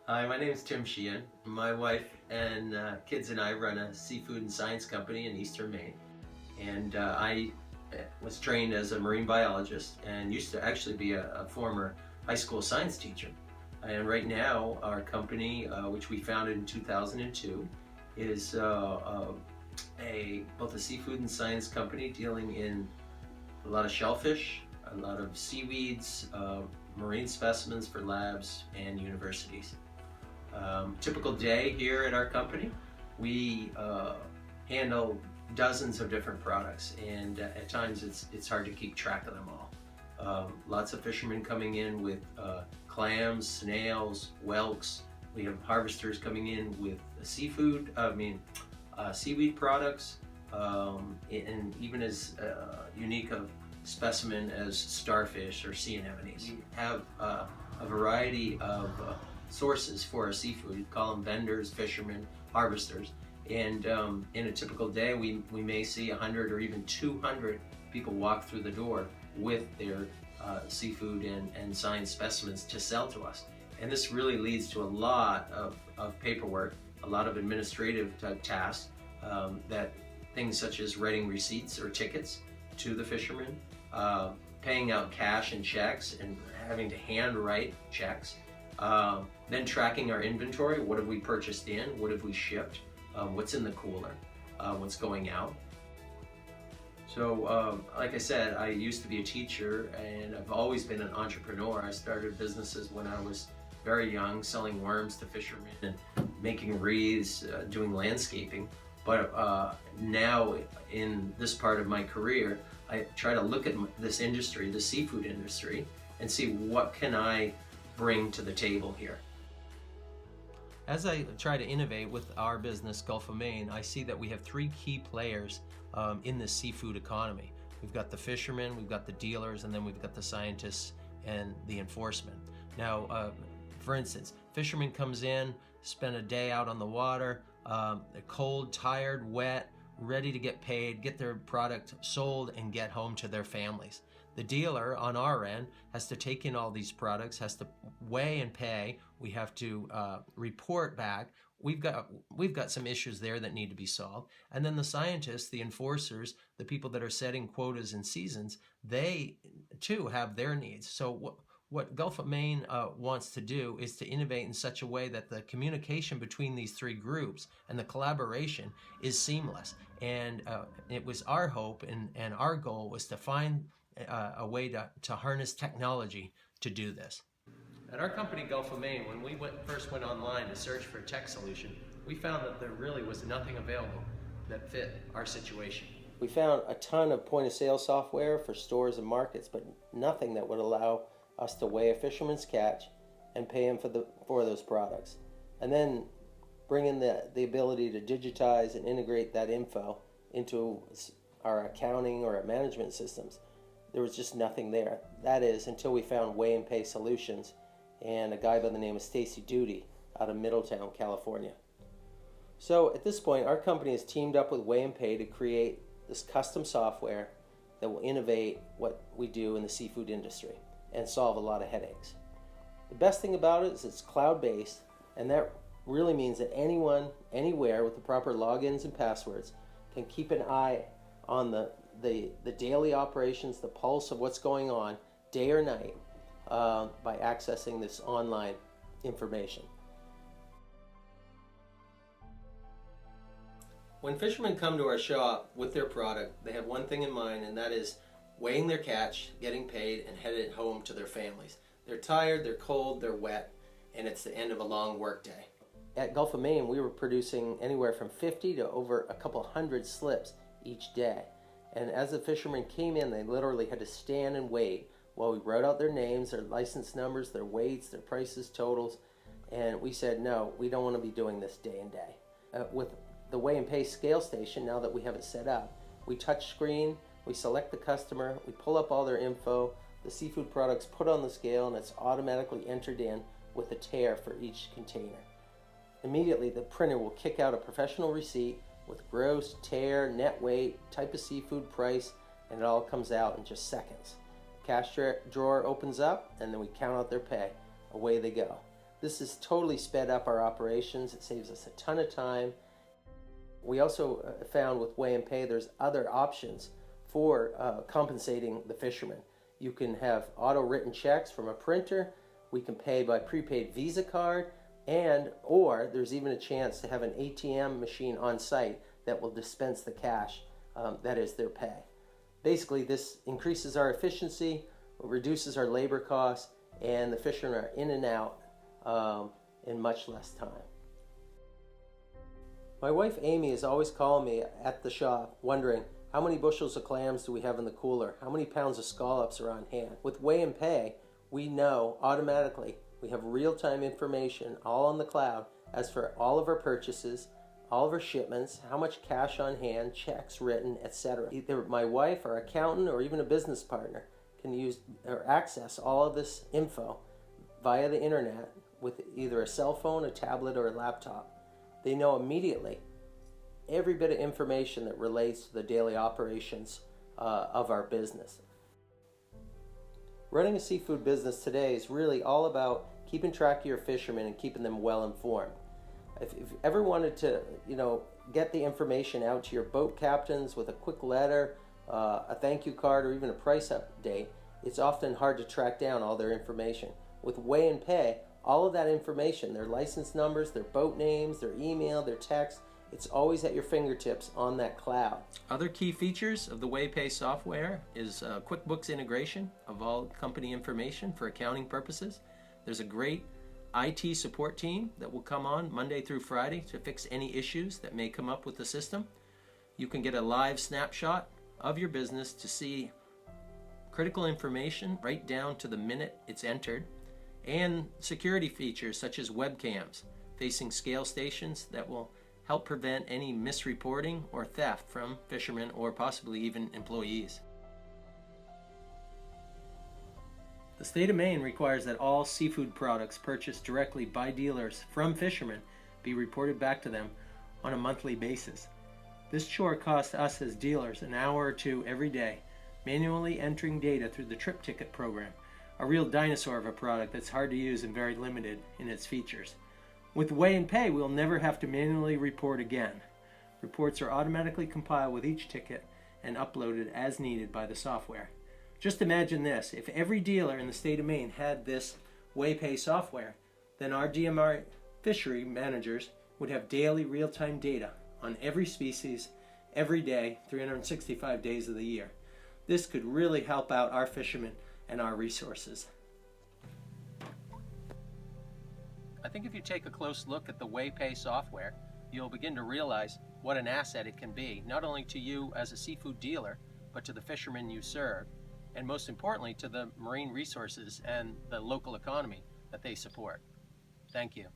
Hi, my name is Tim Sheehan. My wife and kids and I run a seafood and science company in eastern Maine. And I was trained as a marine biologist and used to actually be a former high school science teacher. And right now, our company, which we founded in 2002, is both a seafood and science company dealing in a lot of shellfish, a lot of seaweeds, marine specimens for labs and universities. Typical day here at our company, we handle dozens of different products, and at times it's hard to keep track of them all. Lots of fishermen coming in with clams, snails, whelks. We have harvesters coming in with seaweed products, and even as unique of specimen as starfish or sea anemones. We have a variety of sources for our seafood. We call them vendors, fishermen, harvesters. And in a typical day, we may see 100 or even 200 people walk through the door with their seafood and science specimens to sell to us. And this really leads to a lot of paperwork, a lot of administrative type tasks, that things such as writing receipts or tickets to the fishermen, paying out cash and checks and having to hand write checks, then tracking our inventory. What have we purchased in? What have we shipped? What's in the cooler? What's going out? So, like I said, I used to be a teacher and I've always been an entrepreneur. I started businesses when I was very young, selling worms to fishermen and making wreaths, doing landscaping. But now in this part of my career, I try to look at this industry, the seafood industry, and see what can I bring to the table here. As I try to innovate with our business, Gulf of Maine, I see that we have three key players in the seafood economy. We've got the fishermen, we've got the dealers, and then we've got the scientists and the enforcement. Now, for instance, fisherman comes in, spend a day out on the water, they're cold, tired, wet, ready to get paid, get their product sold, and get home to their families. The dealer on our end has to take in all these products, has to weigh and pay. We have to report back. We've got some issues there that need to be solved. And then the scientists, the enforcers, the people that are setting quotas and seasons, they too have their needs. So what Gulf of Maine wants to do is to innovate in such a way that the communication between these three groups and the collaboration is seamless. And it was our hope and our goal was to find a way to harness technology to do this. At our company, Gulf of Maine, when we first went online to search for a tech solution, we found that there really was nothing available that fit our situation. We found a ton of point-of-sale software for stores and markets, but nothing that would allow us to weigh a fisherman's catch and pay him for those products. And then bring in the ability to digitize and integrate that info into our accounting or our management systems. There was just nothing there. That is, until we found Weigh and Pay Solutions and a guy by the name of Stacy Duty out of Middletown, California. So at this point, our company has teamed up with Weigh and Pay to create this custom software that will innovate what we do in the seafood industry and solve a lot of headaches. The best thing about it is it's cloud-based, and that really means that anyone, anywhere with the proper logins and passwords can keep an eye on the daily operations, the pulse of what's going on day or night by accessing this online information. When fishermen come to our shop with their product, they have one thing in mind, and that is weighing their catch, getting paid, and headed home to their families. They're tired, they're cold, they're wet, and it's the end of a long work day. At Gulf of Maine, we were producing anywhere from 50 to over a couple hundred slips each day. And as the fishermen came in, they literally had to stand and wait while we wrote out their names, their license numbers, their weights, their prices, totals. And we said, no, we don't want to be doing this day and day. With the Weigh and Pay scale station, now that we have it set up, we touch screen, we select the customer, we pull up all their info, the seafood products put on the scale, and it's automatically entered in with a tare for each container. Immediately, the printer will kick out a professional receipt with gross, tare, net weight, type of seafood, price, and it all comes out in just seconds. The cash drawer opens up, and then we count out their pay. Away they go. This has totally sped up our operations. It saves us a ton of time. We also found with Weigh and Pay there's other options for compensating the fishermen. You can have auto-written checks from a printer. We can pay by prepaid Visa card, or there's even a chance to have an ATM machine on site that will dispense the cash that is their pay. Basically, this increases our efficiency, reduces our labor costs, and the fishermen are in and out in much less time. My wife Amy is always calling me at the shop wondering how many bushels of clams do we have in the cooler, how many pounds of scallops are on hand. With Weigh and Pay, we know automatically. We have real-time information all on the cloud as for all of our purchases, all of our shipments, how much cash on hand, checks written, etc. Either my wife, our accountant, or even a business partner can use or access all of this info via the internet with either a cell phone, a tablet, or a laptop. They know immediately every bit of information that relates to the daily operations of our business. Running a seafood business today is really all about keeping track of your fishermen and keeping them well informed. If you ever wanted to, get the information out to your boat captains with a quick letter, a thank you card, or even a price update, it's often hard to track down all their information. With Weigh and Pay, all of that information, their license numbers, their boat names, their email, their text, it's always at your fingertips on that cloud. Other key features of the Weigh Pay software is QuickBooks integration of all company information for accounting purposes. There's a great IT support team that will come on Monday through Friday to fix any issues that may come up with the system. You can get a live snapshot of your business to see critical information right down to the minute it's entered, and security features such as webcams facing scale stations that will help prevent any misreporting or theft from fishermen or possibly even employees. The state of Maine requires that all seafood products purchased directly by dealers from fishermen be reported back to them on a monthly basis. This chore costs us as dealers an hour or two every day, manually entering data through the trip ticket program, a real dinosaur of a product that's hard to use and very limited in its features. With Weigh and Pay, we'll never have to manually report again. Reports are automatically compiled with each ticket and uploaded as needed by the software. Just imagine this, if every dealer in the state of Maine had this Weigh Pay software, then our DMR fishery managers would have daily real-time data on every species, every day, 365 days of the year. This could really help out our fishermen and our resources. I think if you take a close look at the Weigh Pay software, you'll begin to realize what an asset it can be, not only to you as a seafood dealer, but to the fishermen you serve, and most importantly to the marine resources and the local economy that they support. Thank you.